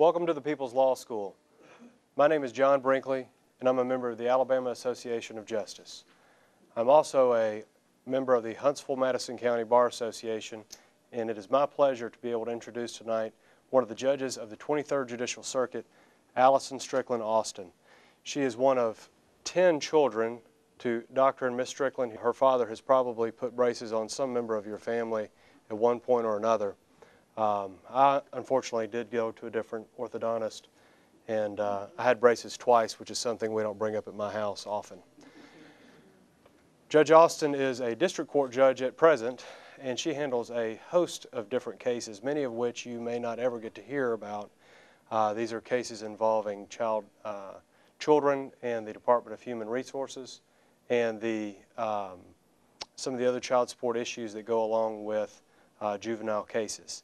Welcome to the People's Law School. My name is John Brinkley, and I'm a member of the Alabama Association of Justice. I'm also a member of the Huntsville-Madison County Bar Association, and it is my pleasure to be able to introduce tonight one of the judges of the 23rd Judicial Circuit, Allison Strickland Austin. She is one of 10 children to Dr. and Miss Strickland. Her father has probably put braces on some member of your family at one point or another. I unfortunately did go to a different orthodontist, and I had braces twice, which is something we don't bring up at my house often. Judge Austin is a district court judge at present, and she handles a host of different cases, many of which you may not ever get to hear about. These are cases involving children and the Department of Human Resources and some of the other child support issues that go along with juvenile cases.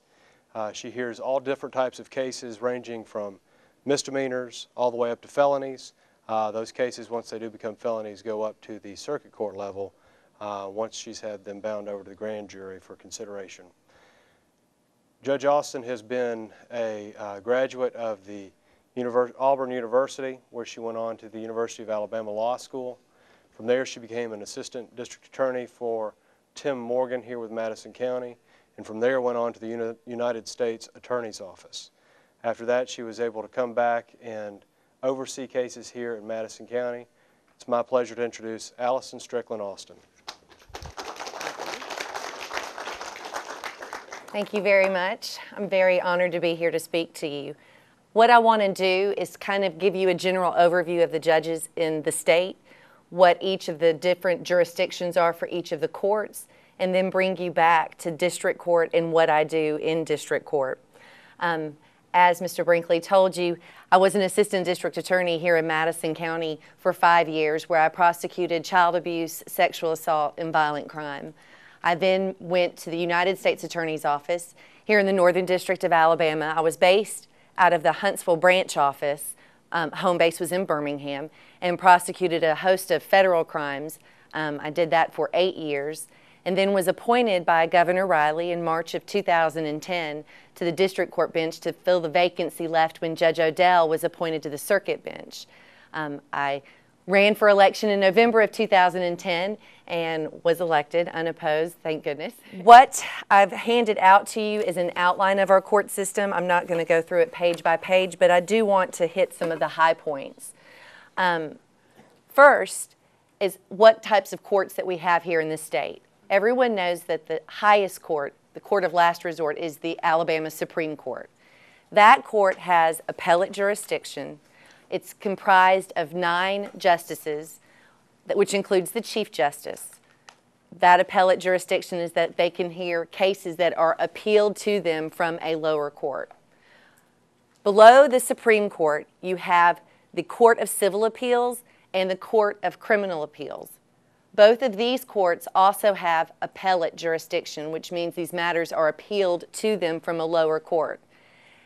She hears all different types of cases ranging from misdemeanors all the way up to felonies. Those cases, once they do become felonies, go up to the circuit court level once she's had them bound over to the grand jury for consideration. Judge Austin has been a graduate of the Auburn University, where she went on to the University of Alabama Law School. From there, she became an assistant district attorney for Tim Morgan here with Madison County, and from there went on to the United States Attorney's Office. After that, she was able to come back and oversee cases here in Madison County. It's my pleasure to introduce Allison Strickland Austin. Thank you very much. I'm very honored to be here to speak to you. What I want to do is kind of give you a general overview of the judges in the state, what each of the different jurisdictions are for each of the courts, and then bring you back to district court and what I do in district court. As Mr. Brinkley told you, I was an assistant district attorney here in Madison County for 5 years, where I prosecuted child abuse, sexual assault, and violent crime. I then went to the United States Attorney's Office here in the Northern District of Alabama. I was based out of the Huntsville branch office. Home base was in Birmingham, and prosecuted a host of federal crimes. I did that for 8 years, and then was appointed by Governor Riley in March of 2010 to the district court bench to fill the vacancy left when Judge Odell was appointed to the circuit bench. I ran for election in November of 2010 and was elected unopposed, thank goodness. What I've handed out to you is an outline of our court system. I'm not going to go through it page by page, but I do want to hit some of the high points. First is what types of courts that we have here in the state. Everyone knows that the highest court, the court of last resort, is the Alabama Supreme Court. That court has appellate jurisdiction. It's comprised of 9 justices, which includes the Chief Justice. That appellate jurisdiction is that they can hear cases that are appealed to them from a lower court. Below the Supreme Court, you have the Court of Civil Appeals and the Court of Criminal Appeals. Both of these courts also have appellate jurisdiction, which means these matters are appealed to them from a lower court.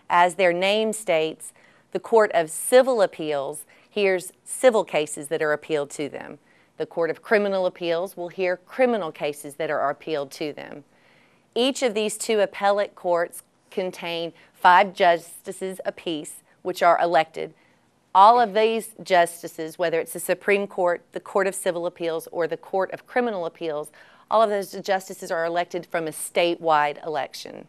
As their name states, the Court of Civil Appeals hears civil cases that are appealed to them. The Court of Criminal Appeals will hear criminal cases that are appealed to them. Each of these 2 appellate courts contain 5 justices apiece, which are elected. All of these justices, whether it's the Supreme Court, the Court of Civil Appeals, or the Court of Criminal Appeals, all of those justices are elected from a statewide election.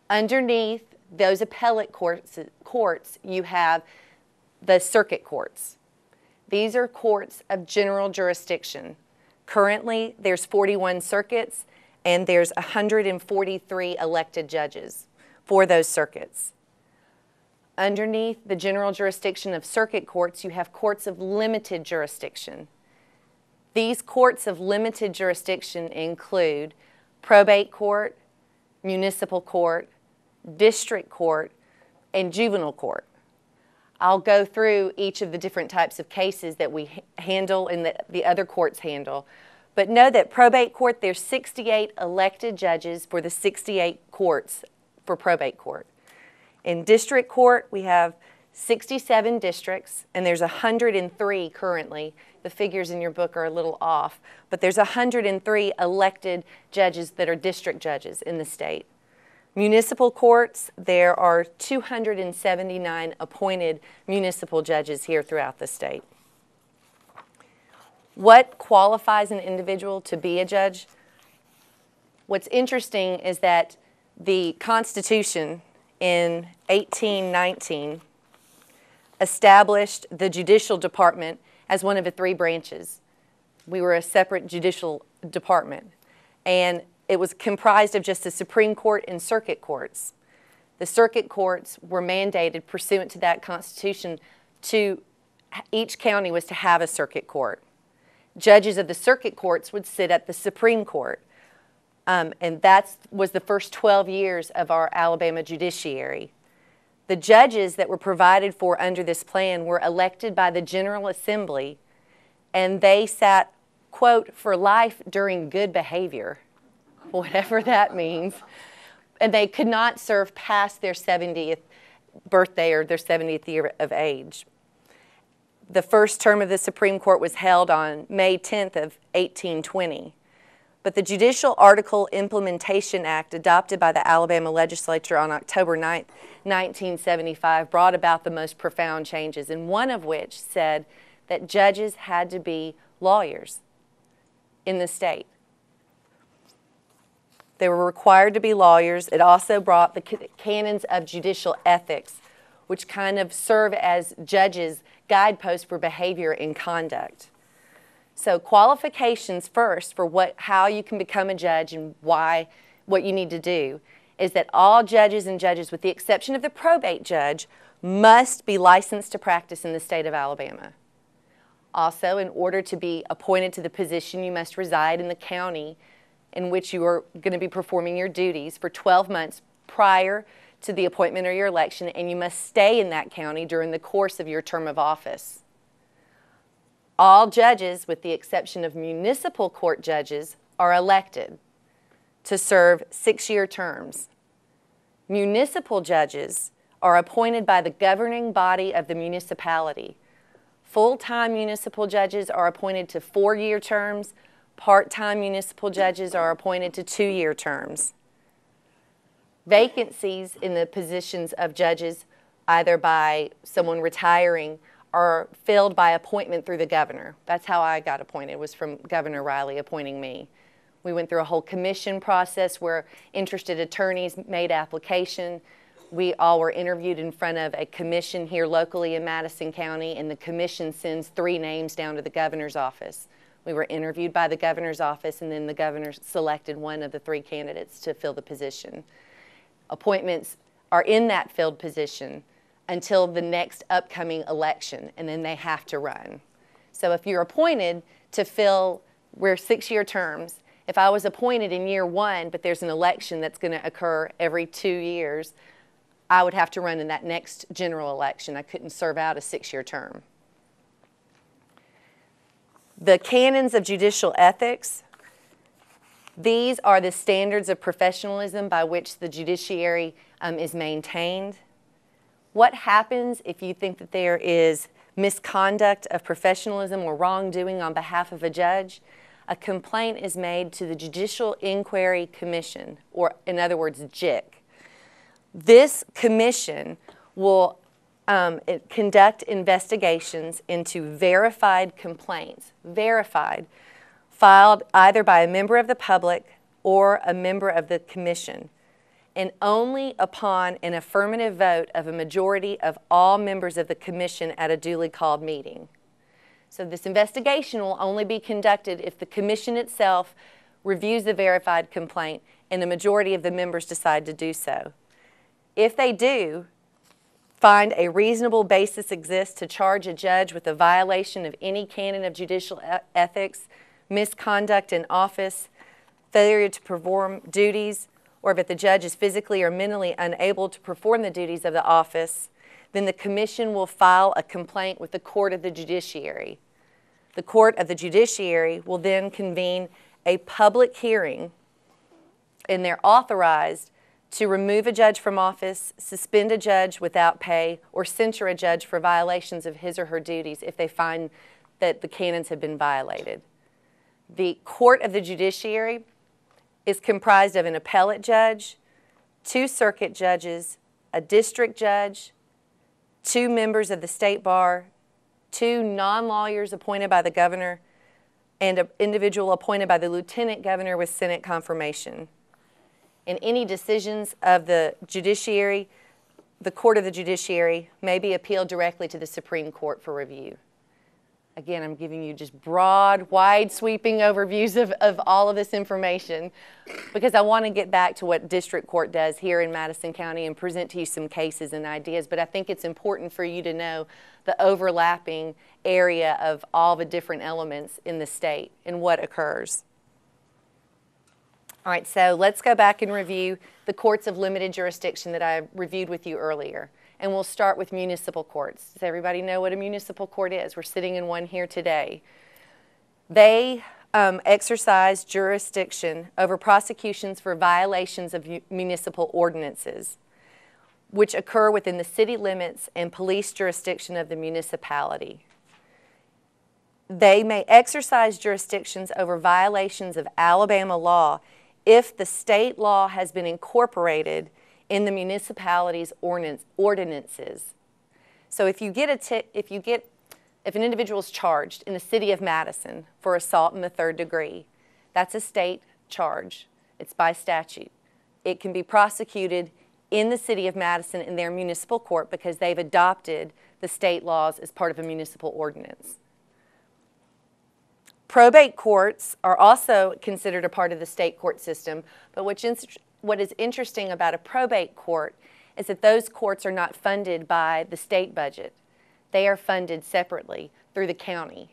Underneath those appellate courts, you have the circuit courts. These are courts of general jurisdiction. Currently, there's 41 circuits, and there's 143 elected judges for those circuits. Underneath the general jurisdiction of circuit courts, you have courts of limited jurisdiction. These courts of limited jurisdiction include probate court, municipal court, district court, and juvenile court. I'll go through each of the different types of cases that we handle and that the other courts handle. But know that probate court, there's 68 elected judges for the 68 courts for probate court. In district court, we have 67 districts, and there's 103 currently. The figures in your book are a little off, but there's 103 elected judges that are district judges in the state. Municipal courts, there are 279 appointed municipal judges here throughout the state. What qualifies an individual to be a judge? What's interesting is that the Constitution in 1819 established the judicial department as one of the three branches. We were a separate judicial department, and it was comprised of just the Supreme Court and circuit courts. The circuit courts were mandated pursuant to that Constitution to, each county was to have a circuit court. Judges of the circuit courts would sit at the Supreme Court. And that was the first 12 years of our Alabama judiciary. The judges that were provided for under this plan were elected by the General Assembly, and they sat, quote, for life during good behavior, whatever that means. And they could not serve past their 70th birthday or their 70th year of age. The first term of the Supreme Court was held on May 10th of 1820. But the Judicial Article Implementation Act, adopted by the Alabama legislature on October 9th, 1975, brought about the most profound changes, and one of which said that judges had to be lawyers in the state. They were required to be lawyers. It also brought the canons of judicial ethics, which kind of serve as judges' guideposts for behavior and conduct. So qualifications first for how you can become a judge and what you need to do is that all judges and judges, with the exception of the probate judge, must be licensed to practice in the state of Alabama. Also, in order to be appointed to the position, you must reside in the county in which you are going to be performing your duties for 12 months prior to the appointment or your election, and you must stay in that county during the course of your term of office. All judges, with the exception of municipal court judges, are elected to serve 6-year terms. Municipal judges are appointed by the governing body of the municipality. Full-time municipal judges are appointed to 4-year terms. Part-time municipal judges are appointed to 2-year terms. Vacancies in the positions of judges, either by someone retiring, are filled by appointment through the governor. That's how I got appointed, was from Governor Riley appointing me. We went through a whole commission process where interested attorneys made application. We all were interviewed in front of a commission here locally in Madison County, and the commission sends 3 names down to the governor's office. We were interviewed by the governor's office, and then the governor selected one of the 3 candidates to fill the position. Appointments are in that filled position until the next upcoming election, and then they have to run. So if you're appointed to fill, we're 6-year terms. If I was appointed in year 1, but there's an election that's going to occur every 2 years, I would have to run in that next general election. I couldn't serve out a 6-year term. The canons of judicial ethics, these are the standards of professionalism by which the judiciary is maintained. What happens if you think that there is misconduct of professionalism or wrongdoing on behalf of a judge? A complaint is made to the Judicial Inquiry Commission, or in other words, JIC. This commission will conduct investigations into verified complaints, filed either by a member of the public or a member of the commission, and only upon an affirmative vote of a majority of all members of the commission at a duly called meeting. So this investigation will only be conducted if the commission itself reviews the verified complaint and a majority of the members decide to do so. If they do find a reasonable basis exists to charge a judge with a violation of any canon of judicial ethics, misconduct in office, failure to perform duties, or if the judge is physically or mentally unable to perform the duties of the office, then the commission will file a complaint with the Court of the Judiciary. The Court of the Judiciary will then convene a public hearing, and they're authorized to remove a judge from office, suspend a judge without pay, or censure a judge for violations of his or her duties if they find that the canons have been violated. The Court of the Judiciary is comprised of an appellate judge, 2 circuit judges, a district judge, 2 members of the state bar, 2 non-lawyers appointed by the governor, and an individual appointed by the lieutenant governor with Senate confirmation. And any decisions of the judiciary, the court of the judiciary, may be appealed directly to the Supreme Court for review. Again, I'm giving you just broad, wide-sweeping overviews of all of this information because I want to get back to what district court does here in Madison County and present to you some cases and ideas. But I think it's important for you to know the overlapping area of all the different elements in the state and what occurs. All right, so let's go back and review the courts of limited jurisdiction that I reviewed with you earlier. And we'll start with municipal courts. Does everybody know what a municipal court is? We're sitting in one here today. They exercise jurisdiction over prosecutions for violations of municipal ordinances, which occur within the city limits and police jurisdiction of the municipality. They may exercise jurisdictions over violations of Alabama law if the state law has been incorporated in the municipality's ordinances. So if an individual is charged in the city of Madison for assault in the 3rd degree, that's a state charge. It's by statute. It can be prosecuted in the city of Madison in their municipal court because they've adopted the state laws as part of a municipal ordinance. Probate courts are also considered a part of the state court system, but what is interesting about a probate court is that those courts are not funded by the state budget. They are funded separately through the county.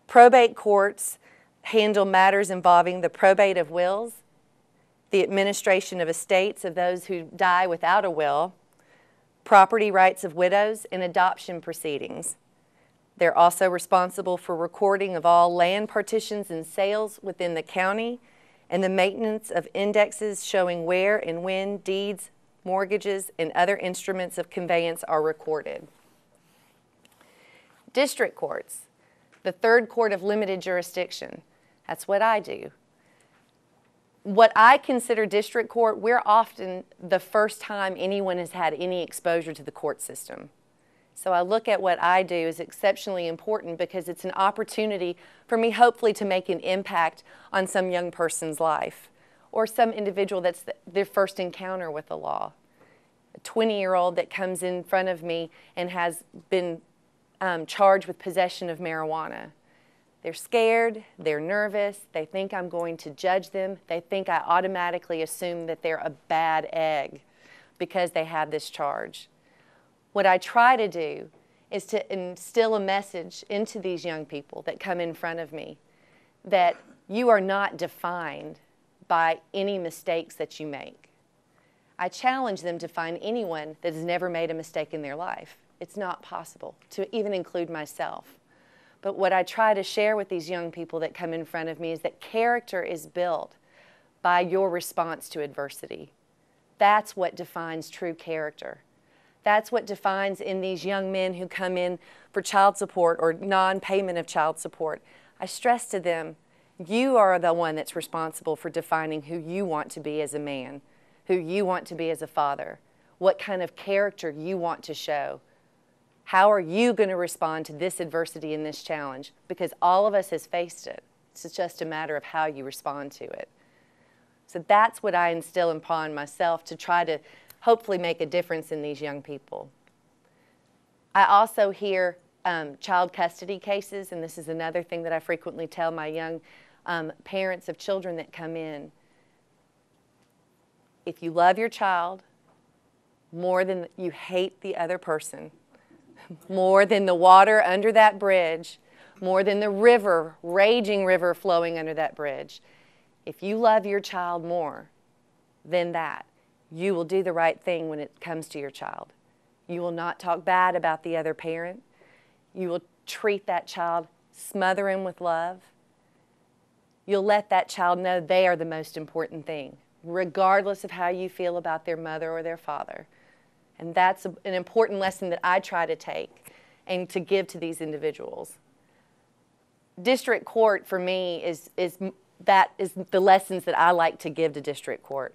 Probate courts handle matters involving the probate of wills, the administration of estates of those who die without a will, property rights of widows, and adoption proceedings. They're also responsible for recording of all land partitions and sales within the county and the maintenance of indexes showing where and when deeds, mortgages, and other instruments of conveyance are recorded. District courts, the 3rd court of limited jurisdiction. That's what I do. What I consider district court, we're often the first time anyone has had any exposure to the court system. So I look at what I do as exceptionally important because it's an opportunity for me hopefully to make an impact on some young person's life or some individual that's their first encounter with the law. A 20-year-old that comes in front of me and has been charged with possession of marijuana. They're scared, they're nervous, they think I'm going to judge them, they think I automatically assume that they're a bad egg because they have this charge. What I try to do is to instill a message into these young people that come in front of me that you are not defined by any mistakes that you make. I challenge them to find anyone that has never made a mistake in their life. It's not possible, to even include myself. But what I try to share with these young people that come in front of me is that character is built by your response to adversity. That's what defines true character. That's what defines in these young men who come in for child support or non-payment of child support. I stress to them, you are the one that's responsible for defining who you want to be as a man, who you want to be as a father, what kind of character you want to show. How are you going to respond to this adversity and this challenge? Because all of us has faced it. It's just a matter of how you respond to it. So that's what I instill upon myself to try to hopefully make a difference in these young people. I also hear child custody cases, and this is another thing that I frequently tell my young parents of children that come in. If you love your child more than you hate the other person, more than the water under that bridge, more than the river, raging river flowing under that bridge, if you love your child more than that, you will do the right thing when it comes to your child. You will not talk bad about the other parent. You will treat that child, smother him with love. You'll let that child know they are the most important thing, regardless of how you feel about their mother or their father. And that's an important lesson that I try to take and to give to these individuals. District court for me is the lessons that I like to give to district court.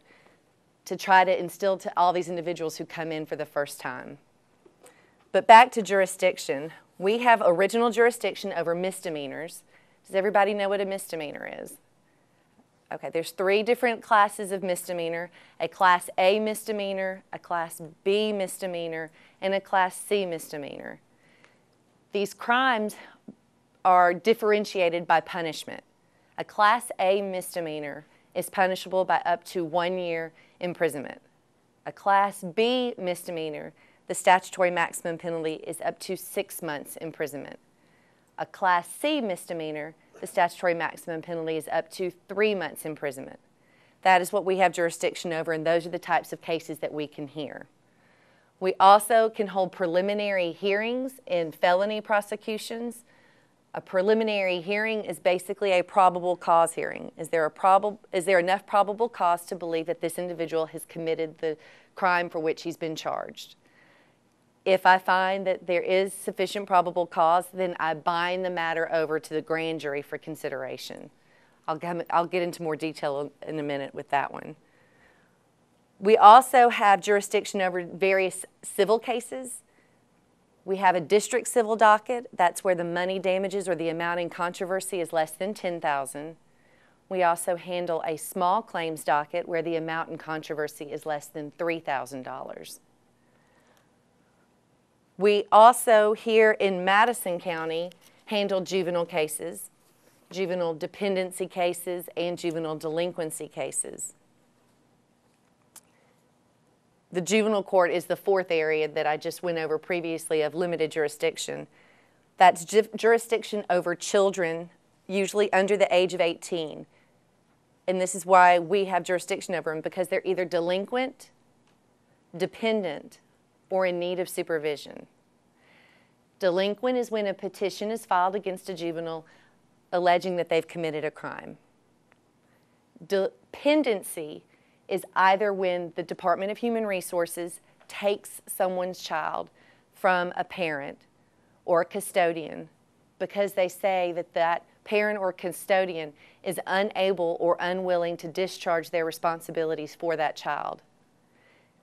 to try to instill to all these individuals who come in for the first time. But back to jurisdiction. We have original jurisdiction over misdemeanors. Does everybody know what a misdemeanor is? Okay, there's 3 different classes of misdemeanor: a Class A misdemeanor, a Class B misdemeanor, and a Class C misdemeanor. These crimes are differentiated by punishment. A Class A misdemeanor is punishable by up to 1 year imprisonment. A Class B misdemeanor, the statutory maximum penalty is up to 6 months imprisonment. A Class C misdemeanor, the statutory maximum penalty is up to 3 months imprisonment. That is what we have jurisdiction over, and those are the types of cases that we can hear. We also can hold preliminary hearings in felony prosecutions. A preliminary hearing is basically a probable cause hearing. Is there enough probable cause to believe that this individual has committed the crime for which he's been charged? If I find that there is sufficient probable cause, then I bind the matter over to the grand jury for consideration. I'll get into more detail in a minute with that one. We also have jurisdiction over various civil cases. We have a district civil docket. That's where the money damages or the amount in controversy is less than $10,000. We also handle a small claims docket where the amount in controversy is less than $3,000. We also, here in Madison County, handle juvenile cases, juvenile dependency cases, and juvenile delinquency cases. The juvenile court is the 4th area that I just went over previously of limited jurisdiction. That's jurisdiction over children, usually under the age of 18. And this is why we have jurisdiction over them, because they're either delinquent, dependent, or in need of supervision. Delinquent is when a petition is filed against a juvenile alleging that they've committed a crime. Dependency is either when the Department of Human Resources takes someone's child from a parent or a custodian because they say that that parent or custodian is unable or unwilling to discharge their responsibilities for that child.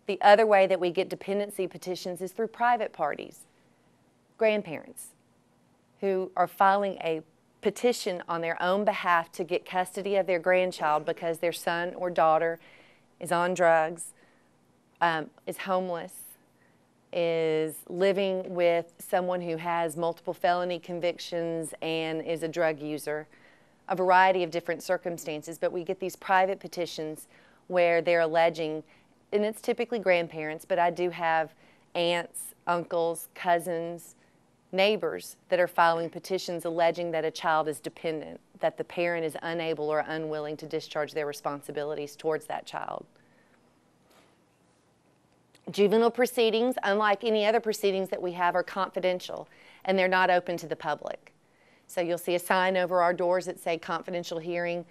The other way that we get dependency petitions is through private parties, grandparents who are filing a petition on their own behalf to get custody of their grandchild because their son or daughter is on drugs, is homeless, is living with someone who has multiple felony convictions and is a drug user, a variety of different circumstances. But we get these private petitions where they're alleging, and it's typically grandparents, but I do have aunts, uncles, cousins, neighbors that are filing petitions alleging that a child is dependent, that the parent is unable or unwilling to discharge their responsibilities towards that child. Juvenile proceedings, unlike any other proceedings that we have, are confidential and they're not open to the public. So you'll see a sign over our doors that say confidential hearing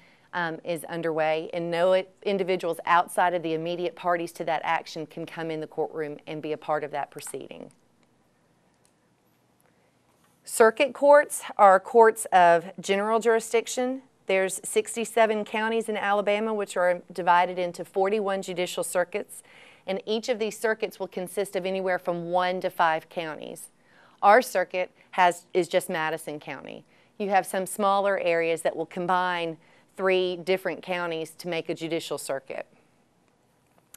is underway, and no individuals outside of the immediate parties to that action can come in the courtroom and be a part of that proceeding. Circuit courts are courts of general jurisdiction. There's 67 counties in Alabama which are divided into 41 judicial circuits, and each of these circuits will consist of anywhere from 1 to 5 counties. Our circuit is just Madison County. You have some smaller areas that will combine 3 different counties to make a judicial circuit.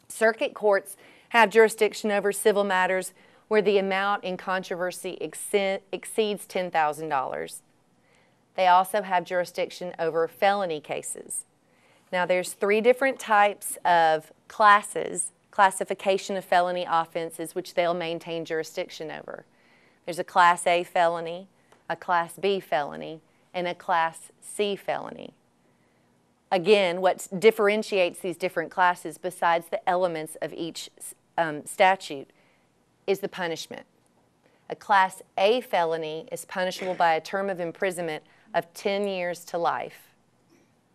Circuit courts have jurisdiction over civil matters where the amount in controversy exceeds $10,000. They also have jurisdiction over felony cases. Now there's 3 different types of classification of felony offenses which they'll maintain jurisdiction over. There's a Class A felony, a Class B felony, and a Class C felony. Again, what differentiates these different classes besides the elements of each statute is the punishment. A Class A felony is punishable by a term of imprisonment of 10 years to life.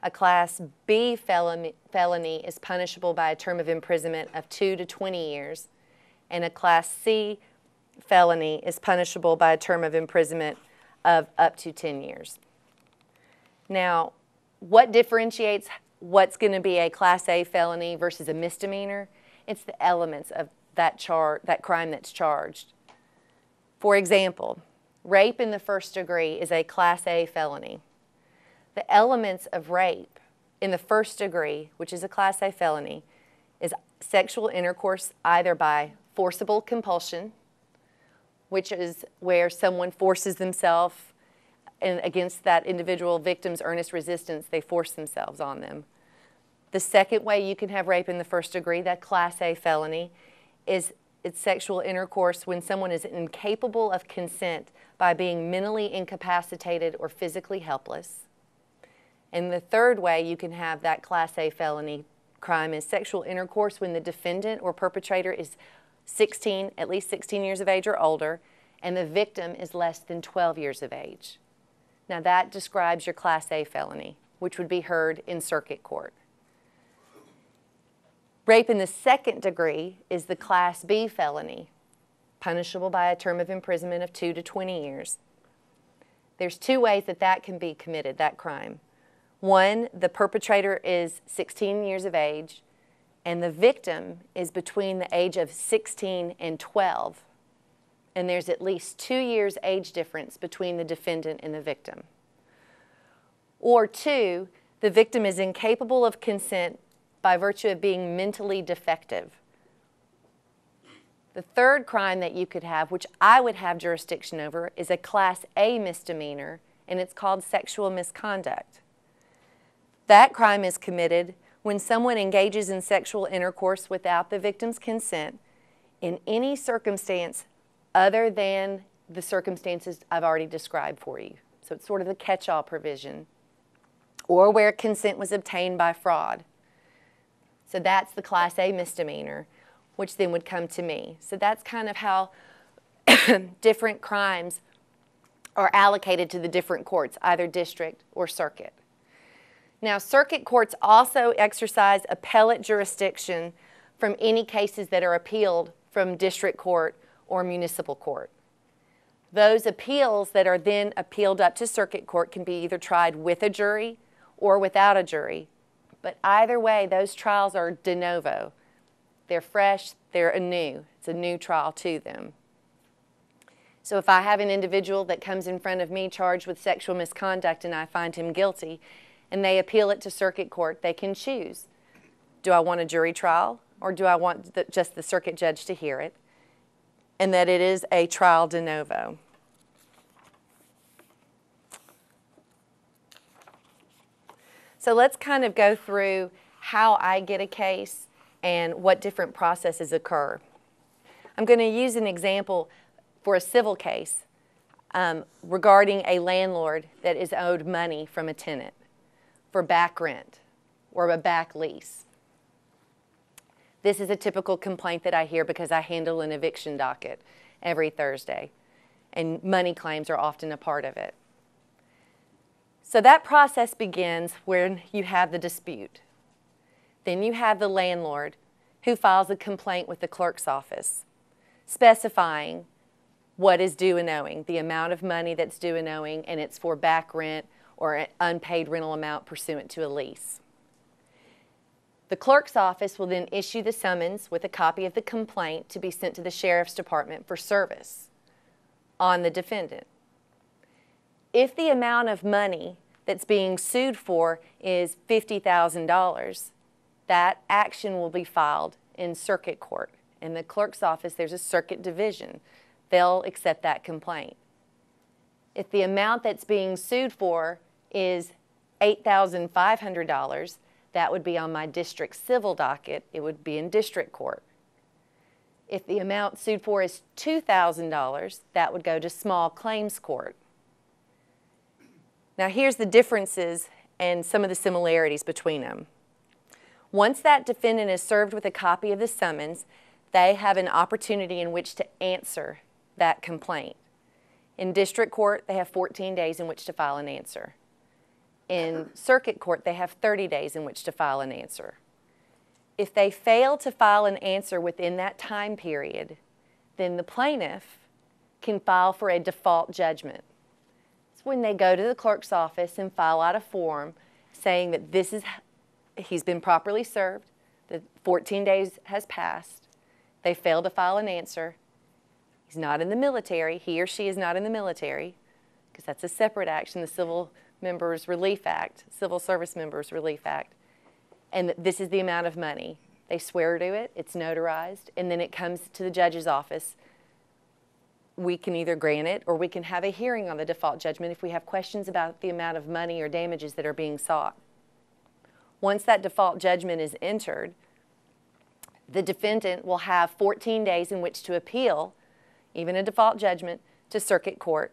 A Class B felony is punishable by a term of imprisonment of 2 to 20 years. And a Class C felony is punishable by a term of imprisonment of up to 10 years. Now, what differentiates what's going to be a Class A felony versus a misdemeanor, it's the elements of that crime that's charged. For example, rape in the first degree is a Class A felony. The elements of rape in the first degree, which is a Class A felony, is sexual intercourse either by forcible compulsion, which is where someone forces themselves, and against that individual victim's earnest resistance, they force themselves on them. The second way you can have rape in the first degree, that Class A felony, is it's sexual intercourse when someone is incapable of consent by being mentally incapacitated or physically helpless. And the third way you can have that Class A felony crime is sexual intercourse when the defendant or perpetrator is at least 16 years of age or older, and the victim is less than 12 years of age. Now that describes your Class A felony, which would be heard in circuit court. Rape in the second degree is the Class B felony, punishable by a term of imprisonment of 2 to 20 years. There's two ways that can be committed, that crime. One, the perpetrator is 16 years of age, and the victim is between the age of 16 and 12, and there's at least 2 years age difference between the defendant and the victim. Or two, the victim is incapable of consent by virtue of being mentally defective. The third crime that you could have, which I would have jurisdiction over, is a Class A misdemeanor, and it's called sexual misconduct. That crime is committed when someone engages in sexual intercourse without the victim's consent in any circumstance other than the circumstances I've already described for you. So it's sort of the catch-all provision. Or where consent was obtained by fraud. So that's the Class A misdemeanor, which then would come to me. So that's kind of how different crimes are allocated to the different courts, either district or circuit. Now, circuit courts also exercise appellate jurisdiction from any cases that are appealed from district court or municipal court. Those appeals that are then appealed up to circuit court can be either tried with a jury or without a jury. But either way, those trials are de novo. They're fresh, they're anew. It's a new trial to them. So if I have an individual that comes in front of me charged with sexual misconduct and I find him guilty, and they appeal it to circuit court, they can choose. Do I want a jury trial, or do I want just the circuit judge to hear it? And that it is a trial de novo. So let's kind of go through how I get a case and what different processes occur. I'm going to use an example for a civil case regarding a landlord that is owed money from a tenant for back rent or a back lease. This is a typical complaint that I hear because I handle an eviction docket every Thursday, and money claims are often a part of it. So that process begins when you have the dispute. Then you have the landlord who files a complaint with the clerk's office, specifying what is due and owing, the amount of money that's due and owing, and it's for back rent or an unpaid rental amount pursuant to a lease. The clerk's office will then issue the summons with a copy of the complaint to be sent to the sheriff's department for service on the defendant. If the amount of money that's being sued for is $50,000, that action will be filed in circuit court. In the clerk's office, there's a circuit division. They'll accept that complaint. If the amount that's being sued for is $8,500, that would be on my district civil docket. It would be in district court. If the amount sued for is $2,000, that would go to small claims court. Now here's the differences and some of the similarities between them. Once that defendant is served with a copy of the summons, they have an opportunity in which to answer that complaint. In district court, they have 14 days in which to file an answer. In circuit court, they have 30 days in which to file an answer. If they fail to file an answer within that time period, then the plaintiff can file for a default judgment. It's when they go to the clerk's office and file out a form saying that this is he's been properly served, the 14 days has passed, they failed to file an answer, he's not in the military, he or she is not in the military, because that's a separate action, the Civil Members Relief Act, Civil Service Members Relief Act, and this is the amount of money. They swear to it, it's notarized, and then it comes to the judge's office. We can either grant it or we can have a hearing on the default judgment if we have questions about the amount of money or damages that are being sought. Once that default judgment is entered, the defendant will have 14 days in which to appeal, even a default judgment, to circuit court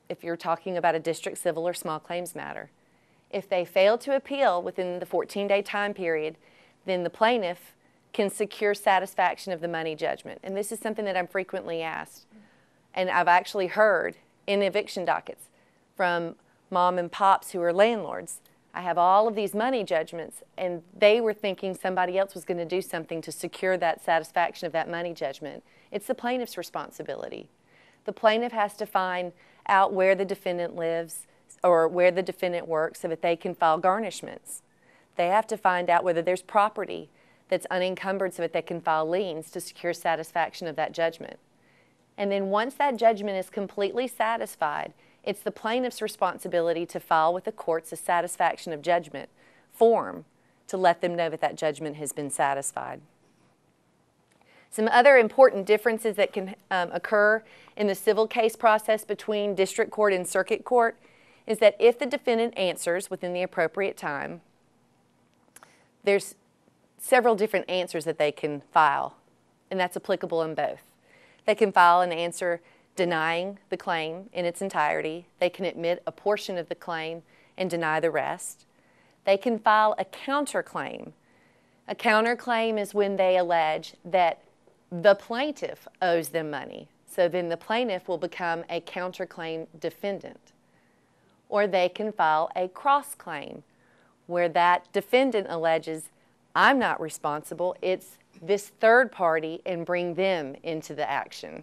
if you're talking about a district civil or small claims matter. If they fail to appeal within the 14-day time period, then the plaintiff can secure satisfaction of the money judgment. And this is something that I'm frequently asked. And I've actually heard in eviction dockets from mom and pops who are landlords. I have all of these money judgments, and they were thinking somebody else was going to do something to secure that satisfaction of that money judgment. It's the plaintiff's responsibility. The plaintiff has to find out where the defendant lives or where the defendant works so that they can file garnishments. They have to find out whether there's property that's unencumbered so that they can file liens to secure satisfaction of that judgment. And then once that judgment is completely satisfied, it's the plaintiff's responsibility to file with the courts a satisfaction of judgment form to let them know that that judgment has been satisfied. Some other important differences that can occur in the civil case process between district court and circuit court is that if the defendant answers within the appropriate time, there's several different answers that they can file, and that's applicable in both. They can file an answer denying the claim in its entirety. They can admit a portion of the claim and deny the rest. They can file a counterclaim. A counterclaim is when they allege that the plaintiff owes them money. So then the plaintiff will become a counterclaim defendant. Or they can file a cross-claim, where that defendant alleges, I'm not responsible, it's this third party, and bring them into the action.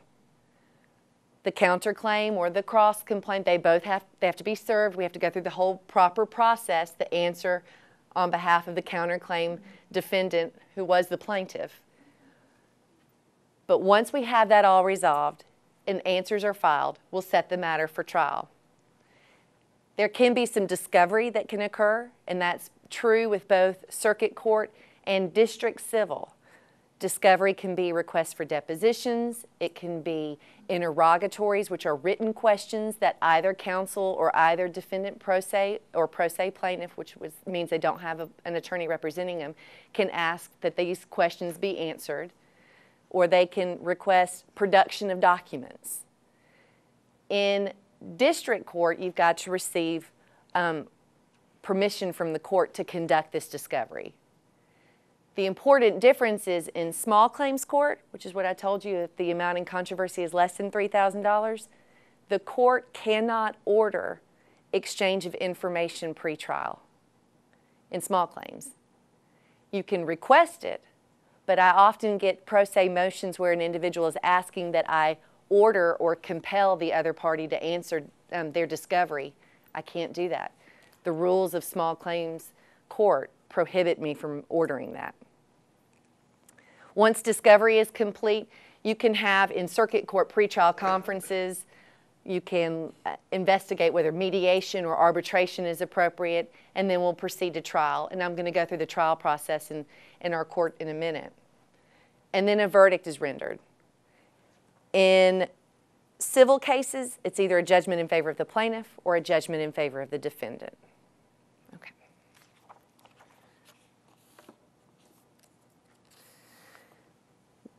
The counterclaim or the cross complaint, they have to be served. We have to go through the whole proper process, the answer on behalf of the counterclaim defendant who was the plaintiff. But once we have that all resolved and answers are filed, we'll set the matter for trial. There can be some discovery that can occur, and that's true with both circuit court and district civil. Discovery can be requests for depositions. It can be interrogatories, which are written questions that either counsel or either defendant pro se or pro se plaintiff, which means they don't have an attorney representing them, can ask that these questions be answered, or they can request production of documents. In district court, you've got to receive permission from the court to conduct this discovery. The important difference is in small claims court, which is what I told you, if the amount in controversy is less than $3,000, the court cannot order exchange of information pre-trial in small claims. You can request it, but I often get pro se motions where an individual is asking that I order or compel the other party to answer their discovery. I can't do that. The rules of small claims court prohibit me from ordering that. Once discovery is complete, you can have in circuit court pretrial conferences. You can investigate whether mediation or arbitration is appropriate, and then we'll proceed to trial. And I'm going to go through the trial process in our court in a minute. And then a verdict is rendered. In civil cases, it's either a judgment in favor of the plaintiff or a judgment in favor of the defendant. Okay.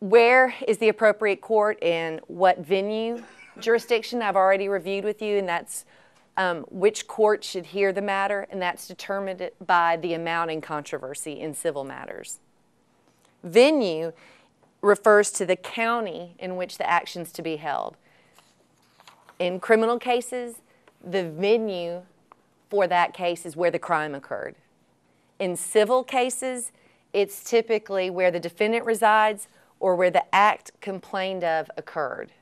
Where is the appropriate court and what venue? Jurisdiction I've already reviewed with you, and that's which court should hear the matter, and that's determined by the amount in controversy in civil matters. Venue refers to the county in which the action's to be held. In criminal cases, the venue for that case is where the crime occurred. In civil cases, it's typically where the defendant resides or where the act complained of occurred.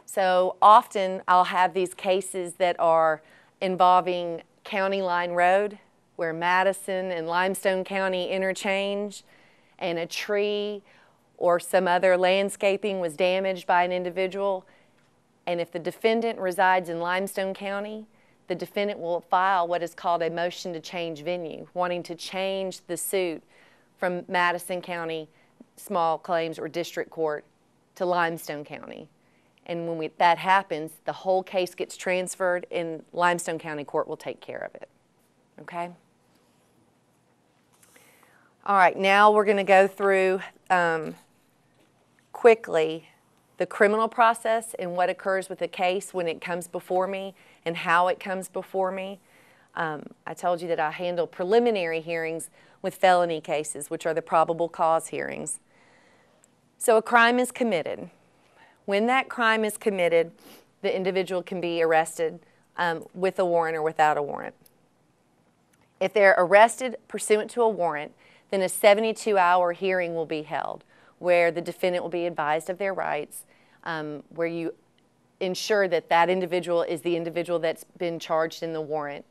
So often I'll have these cases that are involving County Line Road where Madison and Limestone County interchange and a tree or some other landscaping was damaged by an individual, and if the defendant resides in Limestone County, the defendant will file what is called a motion to change venue, wanting to change the suit from Madison County Small Claims or District Court to Limestone County. And when that happens, the whole case gets transferred and Limestone County Court will take care of it. Okay? All right, now we're going to go through quickly the criminal process and what occurs with a case when it comes before me and how it comes before me. I told you that I handle preliminary hearings with felony cases, which are the probable cause hearings. So a crime is committed. When that crime is committed, the individual can be arrested with a warrant or without a warrant. If they're arrested pursuant to a warrant, then a 72-hour hearing will be held where the defendant will be advised of their rights, where you ensure that that individual is the individual that's been charged in the warrant,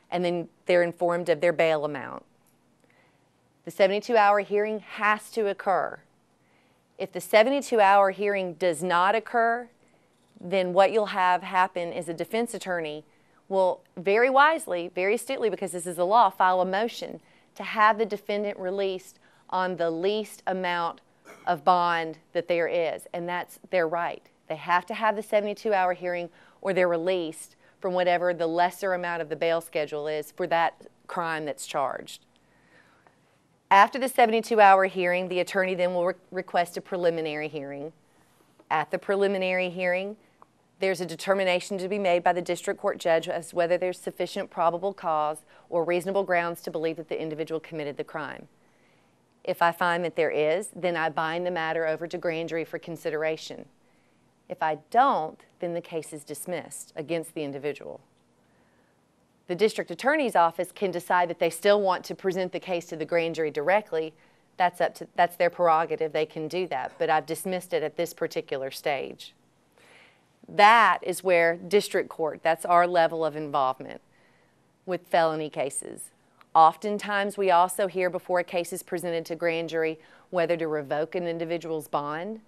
and then they're informed of their bail amount. The 72-hour hearing has to occur. If the 72-hour hearing does not occur, then what you'll have happen is a defense attorney will very wisely, very astutely, because this is the law, file a motion to have the defendant released on the least amount of bond that there is, and that's their right. They have to have the 72-hour hearing or they're released from whatever the lesser amount of the bail schedule is for that crime that's charged. After the 72-hour hearing, the attorney then will request a preliminary hearing. At the preliminary hearing, there's a determination to be made by the district court judge as to whether there's sufficient probable cause or reasonable grounds to believe that the individual committed the crime. If I find that there is, then I bind the matter over to grand jury for consideration. If I don't, then the case is dismissed against the individual. The district attorney's office can decide that they still want to present the case to the grand jury directly. That's their prerogative. They can do that, but I've dismissed it at this particular stage. That is where district court, that's our level of involvement with felony cases. Oftentimes, we also hear before a case is presented to grand jury whether to revoke an individual's bond,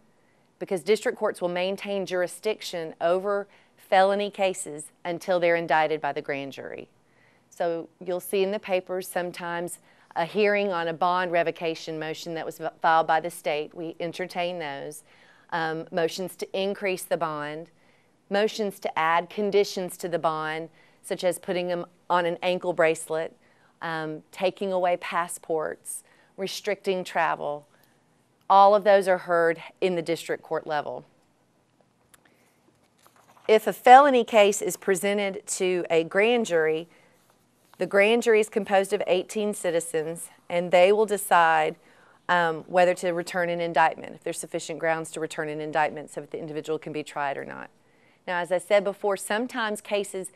because district courts will maintain jurisdiction over felony cases until they're indicted by the grand jury. So you'll see in the papers sometimes a hearing on a bond revocation motion that was filed by the state. We entertain those. Motions to increase the bond, motions to add conditions to the bond, such as putting them on an ankle bracelet, taking away passports, restricting travel. All of those are heard in the district court level. If a felony case is presented to a grand jury, the grand jury is composed of 18 citizens, and they will decide whether to return an indictment, if there's sufficient grounds to return an indictment so that the individual can be tried or not. Now, as I said before, sometimes cases,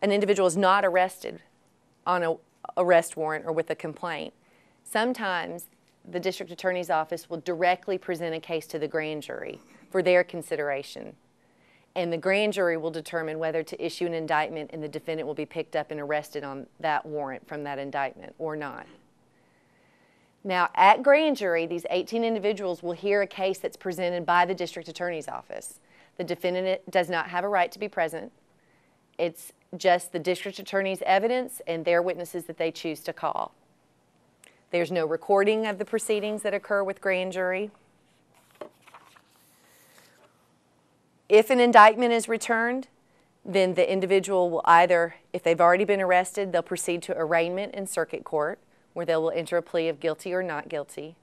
an individual is not arrested on an arrest warrant or with a complaint. Sometimes the district attorney's office will directly present a case to the grand jury for their consideration. And the grand jury will determine whether to issue an indictment and the defendant will be picked up and arrested on that warrant from that indictment or not. Now, at grand jury, these 18 individuals will hear a case that's presented by the district attorney's office. The defendant does not have a right to be present. It's just the district attorney's evidence and their witnesses that they choose to call. There's no recording of the proceedings that occur with grand jury. If an indictment is returned, then the individual will either, if they've already been arrested, they'll proceed to arraignment in circuit court, where they will enter a plea of guilty or not guilty.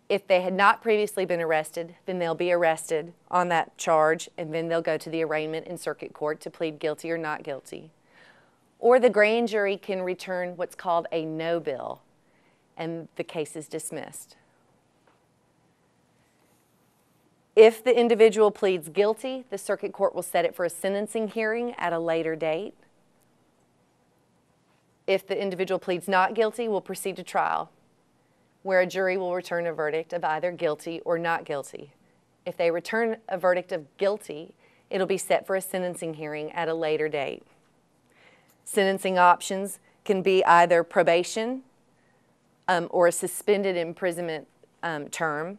If they had not previously been arrested, then they'll be arrested on that charge, and then they'll go to the arraignment in circuit court to plead guilty or not guilty. Or the grand jury can return what's called a no bill, and the case is dismissed. If the individual pleads guilty, the circuit court will set it for a sentencing hearing at a later date. If the individual pleads not guilty, we'll proceed to trial, where a jury will return a verdict of either guilty or not guilty. If they return a verdict of guilty, it'll be set for a sentencing hearing at a later date. Sentencing options can be either probation or a suspended imprisonment term,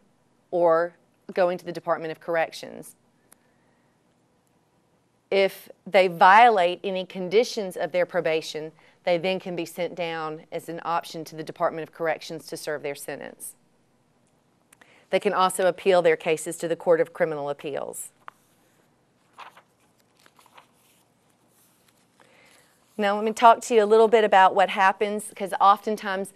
or going to the Department of Corrections. If they violate any conditions of their probation, they then can be sent down as an option to the Department of Corrections to serve their sentence. They can also appeal their cases to the Court of Criminal Appeals. Now let me talk to you a little bit about what happens, because oftentimes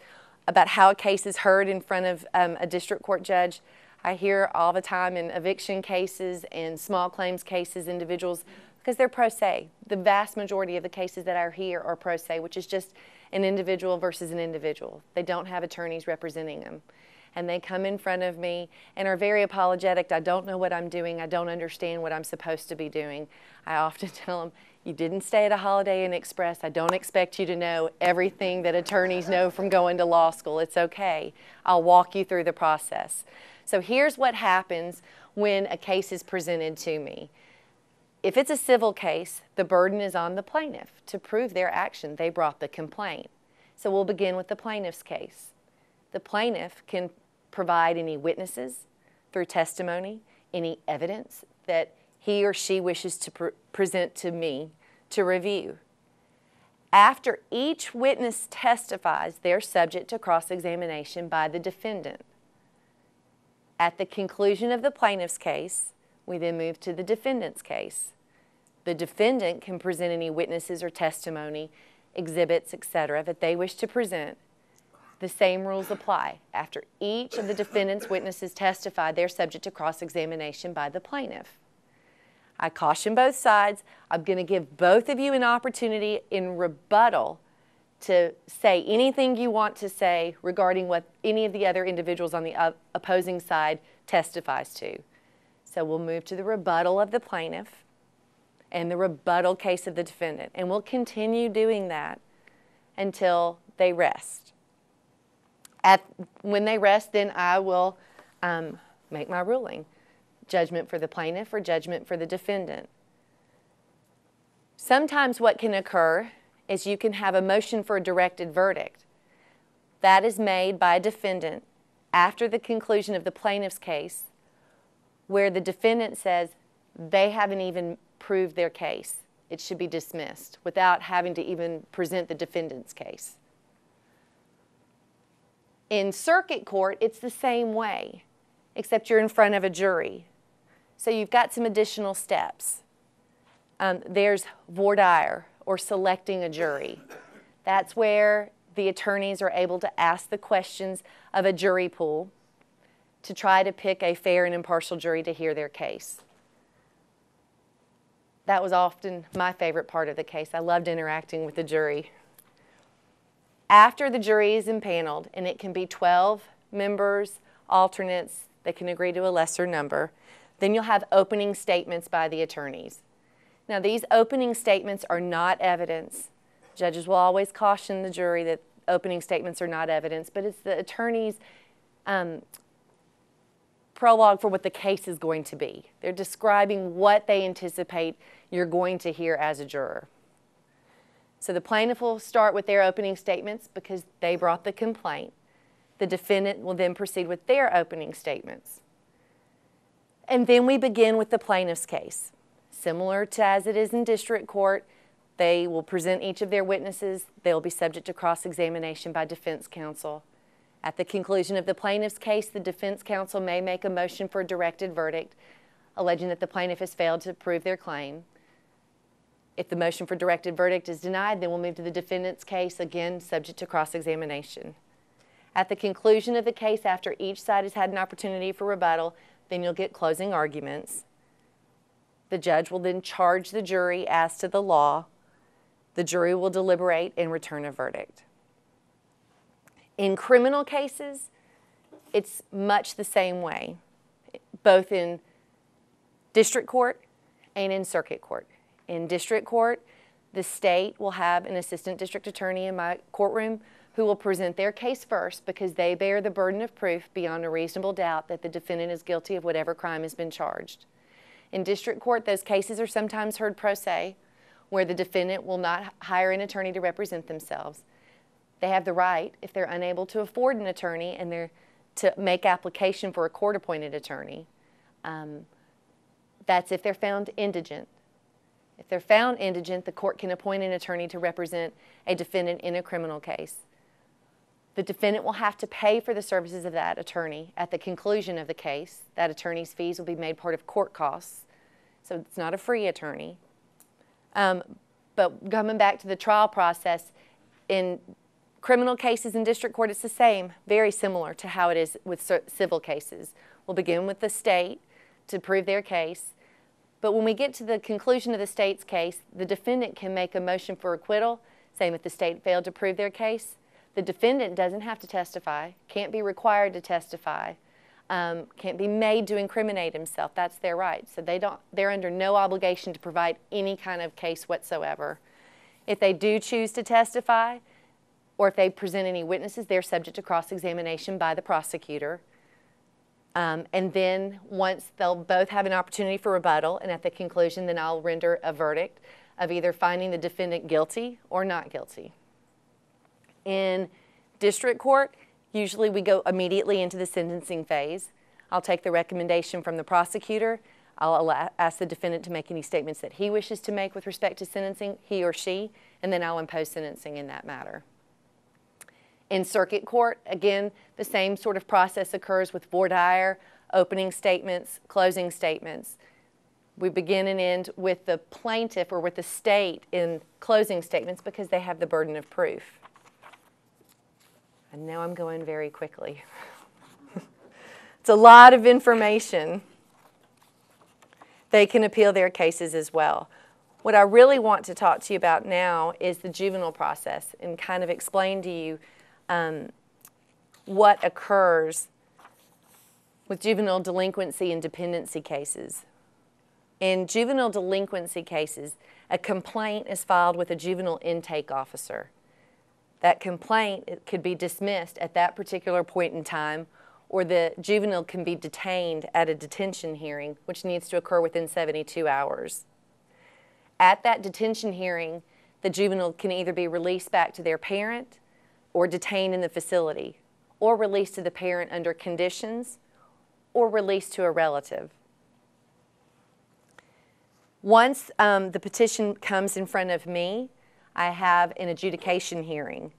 about how a case is heard in front of a district court judge. I hear all the time in eviction cases and small claims cases, individuals, because they're pro se. The vast majority of the cases that I hear are pro se, which is just an individual versus an individual. They don't have attorneys representing them. And they come in front of me and are very apologetic. I don't know what I'm doing. I don't understand what I'm supposed to be doing. I often tell them, you didn't stay at a Holiday Inn Express. I don't expect you to know everything that attorneys know from going to law school. It's okay. I'll walk you through the process. So here's what happens when a case is presented to me. If it's a civil case, the burden is on the plaintiff to prove their action. They brought the complaint. So we'll begin with the plaintiff's case. The plaintiff can provide any witnesses through testimony, any evidence that he or she wishes to present to me to review. After each witness testifies, they're subject to cross-examination by the defendant. At the conclusion of the plaintiff's case, we then move to the defendant's case. The defendant can present any witnesses or testimony, exhibits, etc., that they wish to present. The same rules apply. After each of the defendant's witnesses testify, they're subject to cross-examination by the plaintiff. I caution both sides. I'm going to give both of you an opportunity in rebuttal to say anything you want to say regarding what any of the other individuals on the opposing side testifies to. So we'll move to the rebuttal of the plaintiff and the rebuttal case of the defendant. And we'll continue doing that until they rest. When they rest, then I will make my ruling. Judgment for the plaintiff or judgment for the defendant. Sometimes what can occur is you can have a motion for a directed verdict. That is made by a defendant after the conclusion of the plaintiff's case, where the defendant says they haven't even proved their case. It should be dismissed without having to even present the defendant's case. In circuit court, it's the same way, except you're in front of a jury. So you've got some additional steps. There's voir dire, or selecting a jury. That's where the attorneys are able to ask the questions of a jury pool to try to pick a fair and impartial jury to hear their case. That was often my favorite part of the case. I loved interacting with the jury. After the jury is impaneled, and it can be 12 members, alternates, they can agree to a lesser number, then you'll have opening statements by the attorneys. Now, these opening statements are not evidence. Judges will always caution the jury that opening statements are not evidence, but it's the attorney's prologue for what the case is going to be. They're describing what they anticipate you're going to hear as a juror. So the plaintiff will start with their opening statements because they brought the complaint. The defendant will then proceed with their opening statements. And then we begin with the plaintiff's case. Similar to as it is in district court, they will present each of their witnesses. They'll be subject to cross-examination by defense counsel. At the conclusion of the plaintiff's case, the defense counsel may make a motion for a directed verdict, alleging that the plaintiff has failed to prove their claim. If the motion for directed verdict is denied, then we'll move to the defendant's case, again subject to cross-examination. At the conclusion of the case, after each side has had an opportunity for rebuttal, then you'll get closing arguments. The judge will then charge the jury as to the law. The jury will deliberate and return a verdict. In criminal cases, it's much the same way, both in district court and in circuit court. In district court, the state will have an assistant district attorney in my courtroom who will present their case first because they bear the burden of proof beyond a reasonable doubt that the defendant is guilty of whatever crime has been charged. In district court, those cases are sometimes heard pro se, where the defendant will not hire an attorney to represent themselves. They have the right, if they're unable to afford an attorney and they're to make application for a court-appointed attorney. That's if they're found indigent. If they're found indigent, the court can appoint an attorney to represent a defendant in a criminal case. The defendant will have to pay for the services of that attorney at the conclusion of the case. That attorney's fees will be made part of court costs, so it's not a free attorney. But coming back to the trial process, in criminal cases in district court, it's the same, very similar to how it is with civil cases. We'll begin with the state to prove their case. But when we get to the conclusion of the state's case, the defendant can make a motion for acquittal, saying if the state failed to prove their case. The defendant doesn't have to testify, can't be required to testify, can't be made to incriminate himself. That's their right. So they're under no obligation to provide any kind of case whatsoever. If they do choose to testify, or if they present any witnesses, they're subject to cross-examination by the prosecutor. And then once they'll both have an opportunity for rebuttal, and at the conclusion, then I'll render a verdict of either finding the defendant guilty or not guilty. In district court, usually we go immediately into the sentencing phase. I'll take the recommendation from the prosecutor. I'll ask the defendant to make any statements that he wishes to make with respect to sentencing, he or she, and then I'll impose sentencing in that matter. In circuit court, again, the same sort of process occurs with voir dire, opening statements, closing statements. We begin and end with the plaintiff or with the state in closing statements because they have the burden of proof. And now I'm going very quickly. It's a lot of information. They can appeal their cases as well. What I really want to talk to you about now is the juvenile process and kind of explain to you what occurs with juvenile delinquency and dependency cases. In juvenile delinquency cases, a complaint is filed with a juvenile intake officer. That complaint could be dismissed at that particular point in time, or the juvenile can be detained at a detention hearing, which needs to occur within 72 hours. At that detention hearing, the juvenile can either be released back to their parent or detained in the facility, or released to the parent under conditions, or released to a relative. Once the petition comes in front of me, I have an adjudication hearing.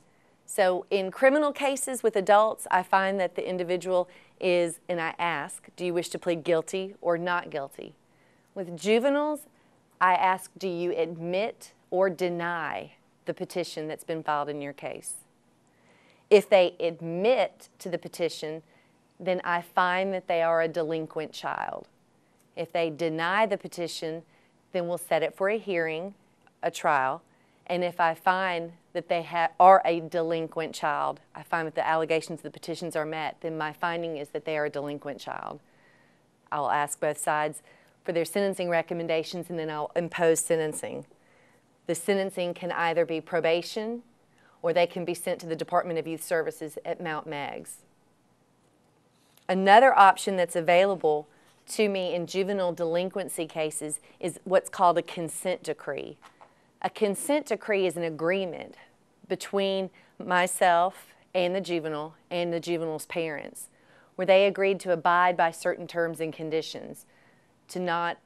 So in criminal cases with adults, I find that the individual is, and I ask, do you wish to plead guilty or not guilty? With juveniles, I ask, do you admit or deny the petition that's been filed in your case? If they admit to the petition, then I find that they are a delinquent child. If they deny the petition, then we'll set it for a hearing, a trial, and if I find that they are a delinquent child, I find that the allegations of the petitions are met, then my finding is that they are a delinquent child. I'll ask both sides for their sentencing recommendations, and then I'll impose sentencing. The sentencing can either be probation, or they can be sent to the Department of Youth Services at Mount Meigs. Another option that's available to me in juvenile delinquency cases is what's called a consent decree. A consent decree is an agreement between myself and the juvenile's parents, where they agreed to abide by certain terms and conditions, to not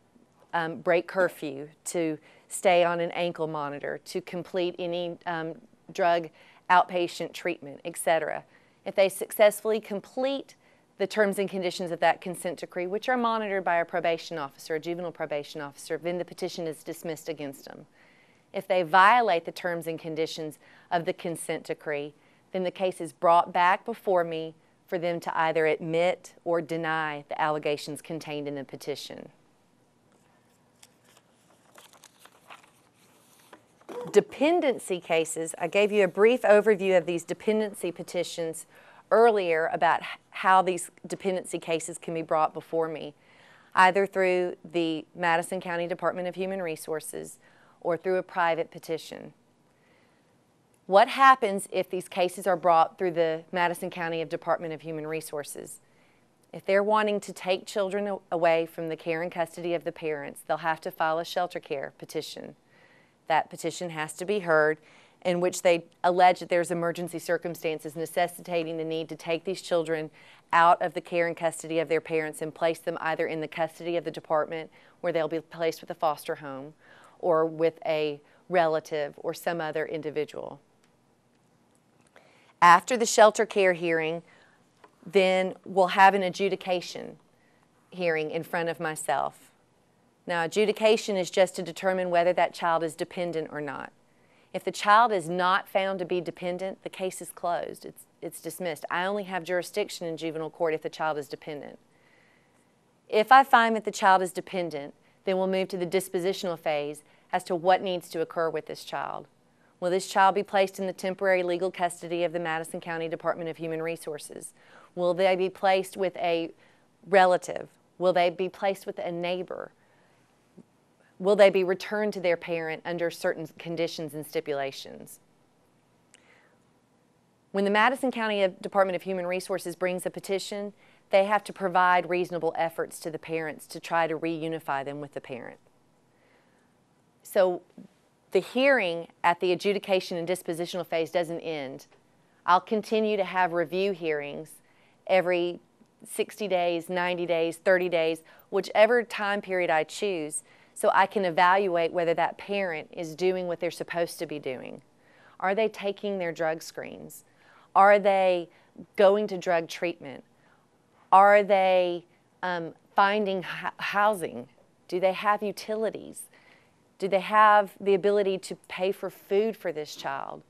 break curfew, to stay on an ankle monitor, to complete any drug outpatient treatment, etc. If they successfully complete the terms and conditions of that consent decree, which are monitored by a probation officer, a juvenile probation officer, then the petition is dismissed against them. If they violate the terms and conditions of the consent decree, then the case is brought back before me for them to either admit or deny the allegations contained in the petition. Dependency cases, I gave you a brief overview of these dependency petitions earlier about how these dependency cases can be brought before me, either through the Madison County Department of Human Resources or through a private petition. What happens if these cases are brought through the Madison County Department of Human Resources? If they're wanting to take children away from the care and custody of the parents, they'll have to file a shelter care petition. That petition has to be heard, in which they allege that there's emergency circumstances necessitating the need to take these children out of the care and custody of their parents and place them either in the custody of the department, where they'll be placed with a foster home, or with a relative or some other individual. After the shelter care hearing, then we'll have an adjudication hearing in front of myself. Now, adjudication is just to determine whether that child is dependent or not. If the child is not found to be dependent, the case is closed. It's dismissed. I only have jurisdiction in juvenile court if the child is dependent. If I find that the child is dependent, then we'll move to the dispositional phase as to what needs to occur with this child. Will this child be placed in the temporary legal custody of the Madison County Department of Human Resources? Will they be placed with a relative? Will they be placed with a neighbor? Will they be returned to their parent under certain conditions and stipulations? When the Madison County Department of Human Resources brings a petition, they have to provide reasonable efforts to the parents to try to reunify them with the parent. So the hearing at the adjudication and dispositional phase doesn't end. I'll continue to have review hearings every 60 days, 90 days, 30 days, whichever time period I choose, so I can evaluate whether that parent is doing what they're supposed to be doing. Are they taking their drug screens? Are they going to drug treatment? Are they finding housing? Do they have utilities? Do they have the ability to pay for food for this child?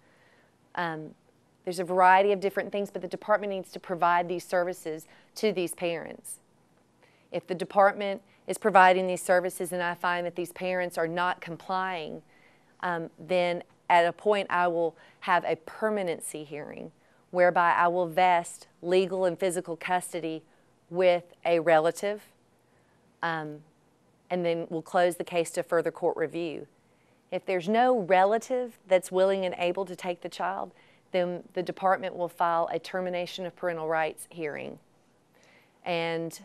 There's a variety of different things, but the department needs to provide these services to these parents. If the department is providing these services and I find that these parents are not complying, then at a point I will have a permanency hearing whereby I will vest legal and physical custody with a relative, and then we'll close the case to further court review. If there's no relative that's willing and able to take the child, then the department will file a termination of parental rights hearing. And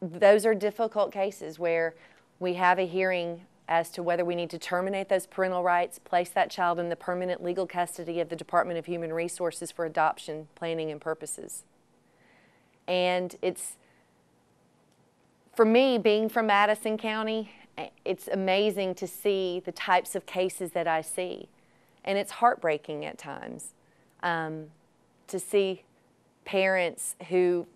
those are difficult cases where we have a hearing as to whether we need to terminate those parental rights, place that child in the permanent legal custody of the Department of Human Resources for adoption, planning, and purposes. And it's, for me, being from Madison County, it's amazing to see the types of cases that I see. And it's heartbreaking at times to see parents who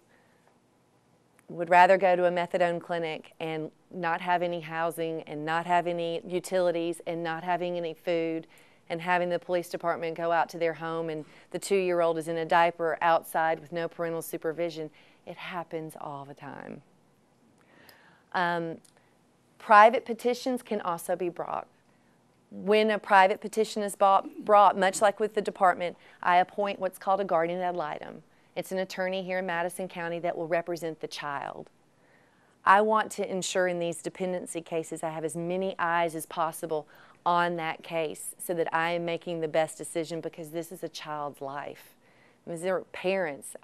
would rather go to a methadone clinic and not have any housing and not have any utilities and not having any food, and having the police department go out to their home and the 2-year-old is in a diaper outside with no parental supervision. It happens all the time. Private petitions can also be brought. When a private petition is brought, much like with the department, I appoint what's called a guardian ad litem. It's an attorney here in Madison County that will represent the child. I want to ensure in these dependency cases I have as many eyes as possible on that case so that I am making the best decision, because this is a child's life. These are parents.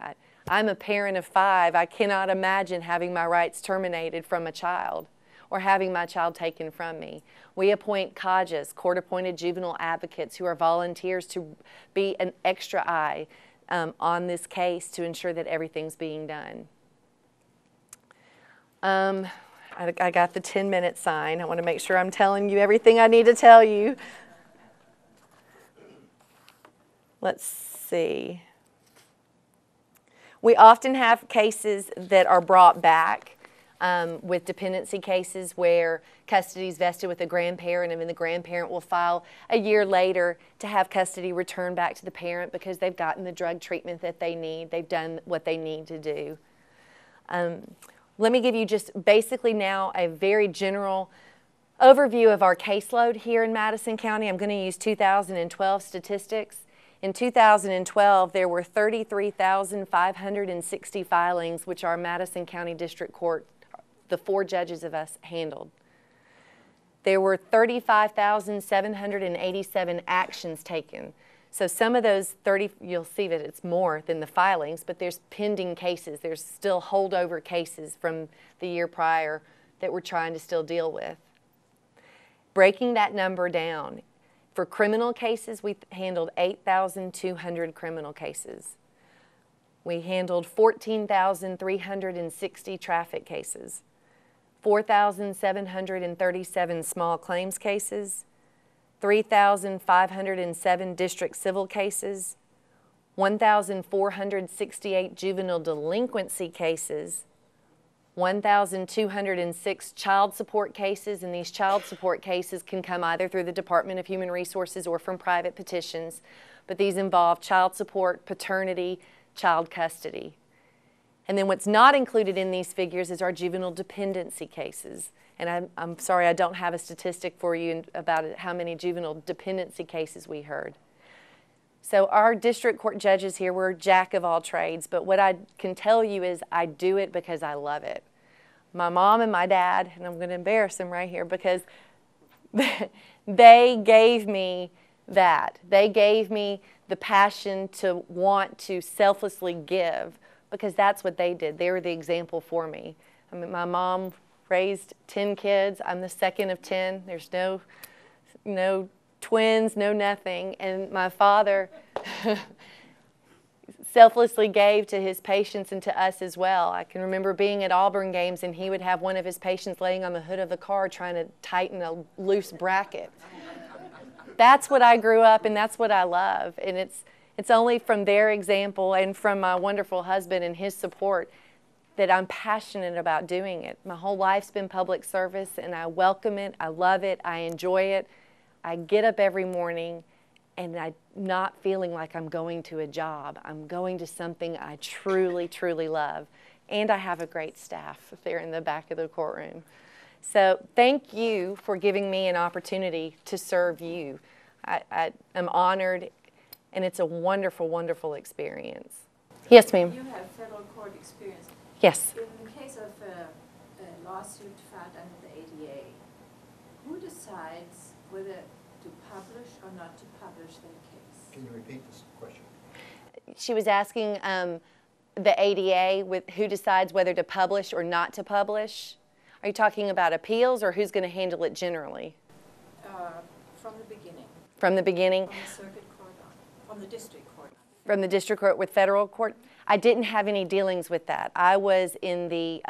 I'm a parent of 5. I cannot imagine having my rights terminated from a child or having my child taken from me. We appoint CAJAs, court-appointed juvenile advocates, who are volunteers to be an extra eye on this case to ensure that everything's being done. I got the 10-minute sign. I want to make sure I'm telling you everything I need to tell you. Let's see. We often have cases that are brought back with dependency cases where custody is vested with a grandparent, and then the grandparent will file a year later to have custody returned back to the parent because they've gotten the drug treatment that they need. They've done what they need to do. Let me give you just basically now a very general overview of our caseload here in Madison County. I'm going to use 2012 statistics. In 2012, there were 33,560 filings, which our Madison County District Court, the 4 judges of us, handled. There were 35,787 actions taken. So some of those 30, you'll see that it's more than the filings, but there's pending cases. There's still holdover cases from the year prior that we're trying to still deal with. Breaking that number down, For criminal cases, we handled 8,200 criminal cases. We handled 14,360 traffic cases, 4,737 small claims cases, 3,507 district civil cases, 1,468 juvenile delinquency cases, 1,206 child support cases, and these child support cases can come either through the Department of Human Resources or from private petitions, but these involve child support, paternity, child custody. And then what's not included in these figures is our juvenile dependency cases. And I'm sorry I don't have a statistic for you about how many juvenile dependency cases we heard. So our district court judges here, we're a jack of all trades, but what I can tell you is I do it because I love it. My mom and my dad, and I'm going to embarrass them right here because they gave me that. They gave me the passion to want to selflessly give because that's what they did. They were the example for me. I mean, my mom raised 10 kids. I'm the second of 10. There's no twins, no nothing. And my father selflessly gave to his patients and to us as well. I can remember being at Auburn games and he would have one of his patients laying on the hood of the car trying to tighten a loose bracket. That's what I grew up and that's what I love. And it's only from their example and from my wonderful husband and his support that I'm passionate about doing it. My whole life's been public service and I welcome it, I love it, I enjoy it. I get up every morning and I'm not feeling like I'm going to a job. I'm going to something I truly, truly love. And I have a great staff there in the back of the courtroom. So thank you for giving me an opportunity to serve you. I am honored and it's a wonderful, wonderful experience. Yes, ma'am. You have federal court experience. Yes. In case of a lawsuit filed under the ADA, who decides whether to publish or not to publish their case? Can you repeat this question? She was asking the ADA with who decides whether to publish or not to publish. Are you talking about appeals or who's going to handle it generally? From the beginning. From the beginning? From the circuit court on, from the district court on. From the district court with federal court? I didn't have any dealings with that. I was in the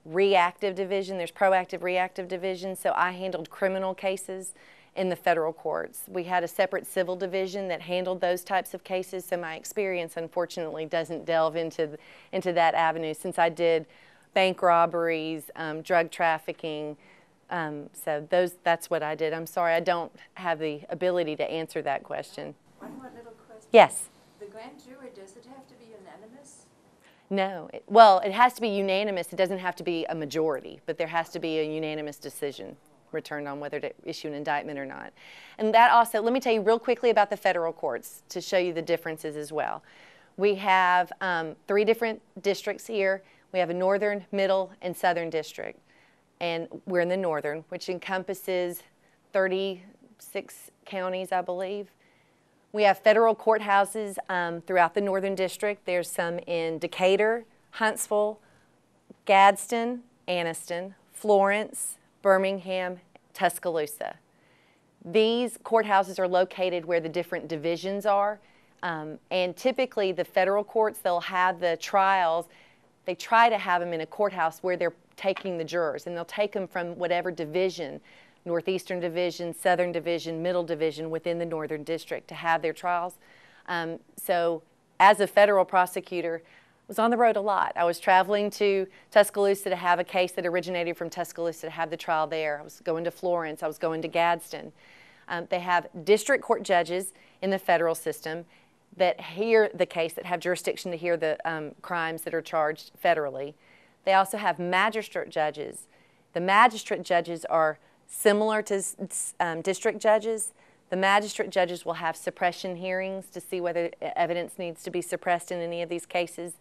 reactive division. There's proactive, reactive division, so I handled criminal cases in the federal courts. We had a separate civil division that handled those types of cases, so my experience unfortunately doesn't delve into that avenue since I did bank robberies, drug trafficking, so that's what I did. I'm sorry, I don't have the ability to answer that question. One more little question. Yes. The grand jury, does it have to be unanimous? No. Well, it has to be unanimous. It doesn't have to be a majority, but there has to be a unanimous decision returned on whether to issue an indictment or not. And that also, let me tell you real quickly about the federal courts to show you the differences as well. We have 3 different districts here. We have a northern, middle, and southern district. And we're in the northern, which encompasses 36 counties, I believe. We have federal courthouses throughout the northern district. There's some in Decatur, Huntsville, Gadsden, Anniston, Florence, Birmingham, Tuscaloosa. These courthouses are located where the different divisions are. And typically the federal courts, they'll have the trials, they try to have them in a courthouse where they're taking the jurors, and they'll take them from whatever division, Northeastern Division, Southern Division, Middle Division within the Northern District to have their trials. So as a federal prosecutor, I was on the road a lot. I was traveling to Tuscaloosa to have a case that originated from Tuscaloosa to have the trial there. I was going to Florence. I was going to Gadsden. They have district court judges in the federal system that hear the case, that have jurisdiction to hear the crimes that are charged federally. They also have magistrate judges. The magistrate judges are similar to district judges. The magistrate judges will have suppression hearings to see whether evidence needs to be suppressed in any of these cases.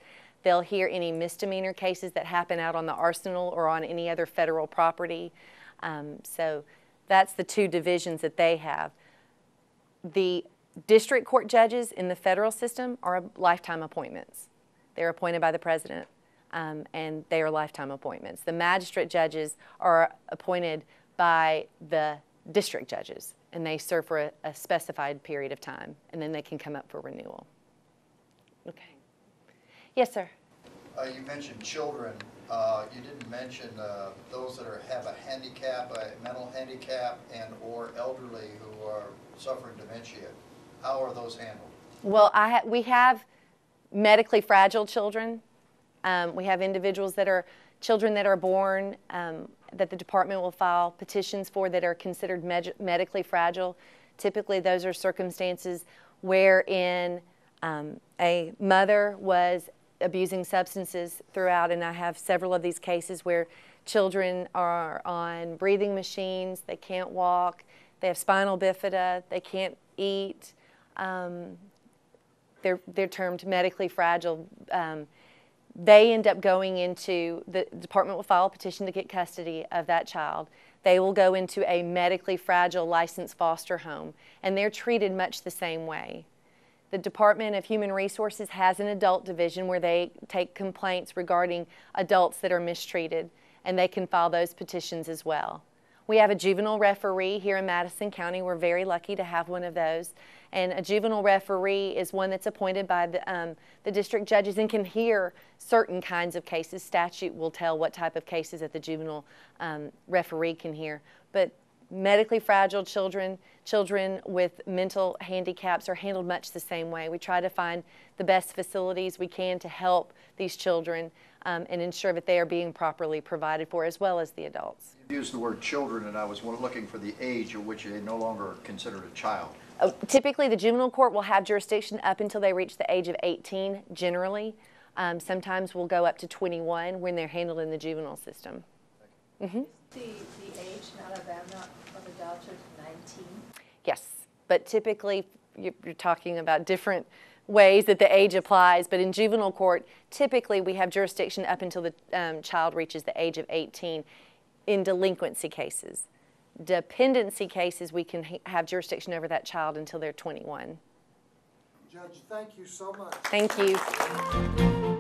They'll hear any misdemeanor cases that happen out on the arsenal or on any other federal property. So that's the 2 divisions that they have. The district court judges in the federal system are lifetime appointments. They're appointed by the president, and they are lifetime appointments. The magistrate judges are appointed by the district judges, and they serve for a specified period of time, and then they can come up for renewal. Okay. Yes, sir. You mentioned children. You didn't mention those that have a handicap, a mental handicap, and or elderly who are suffering dementia. How are those handled? Well, we have medically fragile children. We have individuals that are children that are born that the department will file petitions for that are considered medically fragile. Typically, those are circumstances wherein a mother was abusing substances throughout, and I have several of these cases where children are on breathing machines, they can't walk, they have spinal bifida, they can't eat. They're termed medically fragile. They end up going into, the department will file a petition to get custody of that child. They will go into a medically fragile licensed foster home, and they're treated much the same way. The Department of Human Resources has an adult division where they take complaints regarding adults that are mistreated, and they can file those petitions as well. We have a juvenile referee here in Madison County. We're very lucky to have one of those. And a juvenile referee is one that's appointed by the district judges and can hear certain kinds of cases. Statute will tell what type of cases that the juvenile referee can hear. But medically fragile children, children with mental handicaps are handled much the same way. We try to find the best facilities we can to help these children and ensure that they are being properly provided for, as well as the adults. You used the word children, and I was looking for the age at which they no longer are considered a child. Typically, the juvenile court will have jurisdiction up until they reach the age of 18, generally. Sometimes we'll go up to 21 when they're handled in the juvenile system. Mm-hmm. The age in Alabama of adulthood 19? Yes, but typically you're talking about different ways that the age applies, but in juvenile court, typically we have jurisdiction up until the child reaches the age of 18 in delinquency cases. Dependency cases, we can have jurisdiction over that child until they're 21. Judge, thank you so much. Thank you.